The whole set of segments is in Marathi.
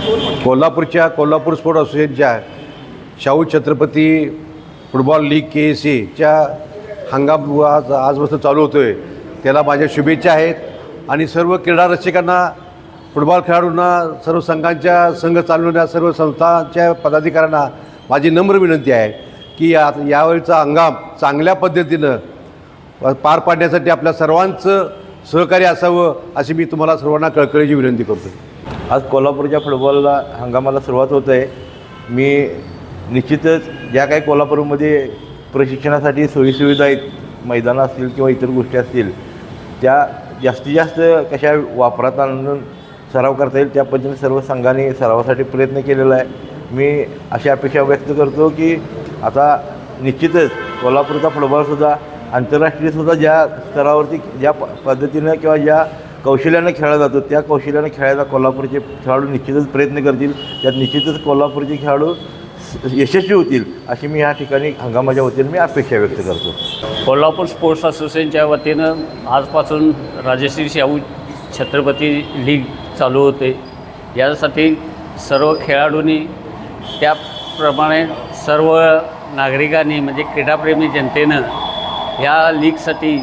कोल्हापूर स्पोर्ट असोसिएशनच्या शाहू छत्रपती फुटबॉल लीग KSAच्या हंगाम आजपासून चालू होतो आहे. त्याला माझ्या शुभेच्छा आहेत आणि सर्व क्रीडा रसिकांना, फुटबॉल खेळाडूंना, सर्व संघ चालवणाऱ्या सर्व संस्थांच्या पदाधिकाऱ्यांना माझी नम्र विनंती आहे की यावेळचा हंगाम चांगल्या पद्धतीनं पार पाडण्यासाठी आपल्या सर्वांचं सहकार्य असावं अशी मी तुम्हाला सर्वांना कळकळीची विनंती करतो. आज कोल्हापूरच्या फुटबॉलला हंगामाला सुरुवात होत आहे. मी निश्चितच ज्या काही कोल्हापूरमध्ये प्रशिक्षणासाठी सोयीसुविधा आहेत, मैदानं असतील किंवा इतर गोष्टी असतील, त्या जास्तीत जास्त कशा वापरात आणून सराव करता येईल त्या पद्धतीने सर्व संघाने सरावासाठी प्रयत्न केलेला आहे. मी अशी अपेक्षा व्यक्त करतो की आता निश्चितच कोल्हापूरचा फुटबॉलसुद्धा आंतरराष्ट्रीयसुद्धा ज्या स्तरावरती ज्या पद्धतीनं किंवा ज्या कौशल्यानं खेळला जातो त्या कौशल्यानं खेळायला कोल्हापूरचे खेळाडू निश्चितच प्रयत्न करतील. त्यात निश्चितच कोल्हापूरचे खेळाडू यशस्वी होतील अशी मी या ठिकाणी हंगामाच्या वतीनं मी अपेक्षा व्यक्त करतो. कोल्हापूर स्पोर्ट्स असोसिएशनच्या वतीनं आजपासून राजश्री शाहू छत्रपती लीग चालू होते. यासाठी सर्व खेळाडूंनी त्याप्रमाणे सर्व नागरिकांनी म्हणजे क्रीडाप्रेमी जनतेनं या लीगसाठी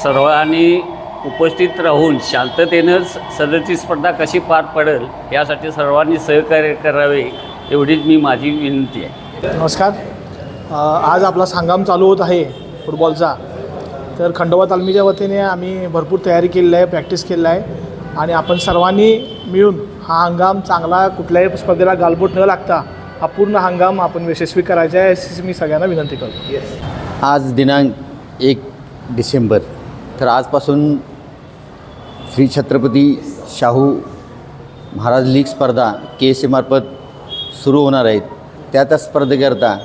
सर्वांनी उपस्थित राहून शांततेनं सदरची स्पर्धा कशी पार पडेल यासाठी सर्वांनी सहकार्य करावे एवढीच माझी विनंती आहे. नमस्कार. आज आपला हंगाम चालू होत आहे फुटबॉलचा. तर खंडोबा तालमीच्या वतीने आम्ही भरपूर तयारी केलेली आहे, प्रॅक्टिस केलेला आहे आणि आपण सर्वांनी मिळून हा हंगाम चांगला, कुठल्याही स्पर्धेला गालबोट न लागता हा पूर्ण हंगाम आपण यशस्वी करायचा आहे अशी मी सगळ्यांना विनंती करतो. आज दिनांक 1 डिसेंबर. तर आजपासून श्री छत्रपती शाहू महाराज लीग स्पर्धा KSA मार्फत सुरू होणार आहेत. त्या स्पर्धेकरता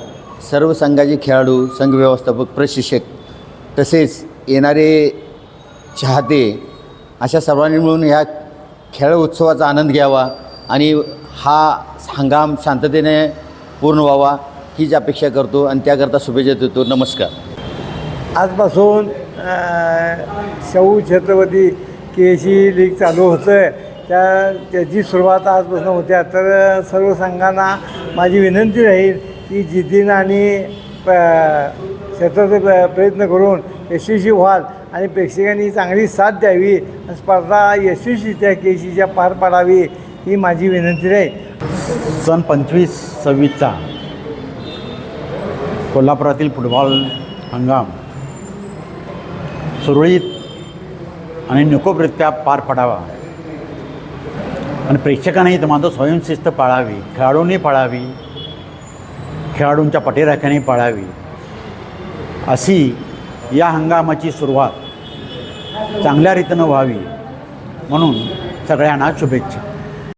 सर्व संघाचे खेळाडू, संघ व्यवस्थापक, प्रशिक्षक तसेच येणारे चाहते अशा सर्वांनी मिळून ह्या खेळ उत्सवाचा आनंद घ्यावा आणि हा हंगाम शांततेने पूर्ण व्हावा हीच अपेक्षा करतो आणि त्याकरता शुभेच्छा देतो. नमस्कार. आजपासून शाहू छत्रपती KSA लीग चालू होतं आहे. त्याची सुरुवात आजपासून होत्या. तर सर्व संघांना माझी विनंती राहील की जिद्दीनं आणि सतत प्रयत्न करून यशस्वी व्हाल आणि प्रेक्षकांनी चांगली साथ द्यावी, स्पर्धा यशस्वीरित्या KSAच्या पार पाडावी ही माझी विनंती राहील. सन 25-26चा कोल्हापुरातील फुटबॉल हंगाम सुरळीत आणि निकोपरित्या पार पडावा आणि प्रेक्षकांनाही मात्र स्वयंशिस्त पाळावी, खेळाडूंनी पाळावी, खेळाडूंच्या पटेराख्याने पाळावी अशी या हंगामाची सुरुवात चांगल्या रीतीनं व्हावी म्हणून सगळ्यांना शुभेच्छा.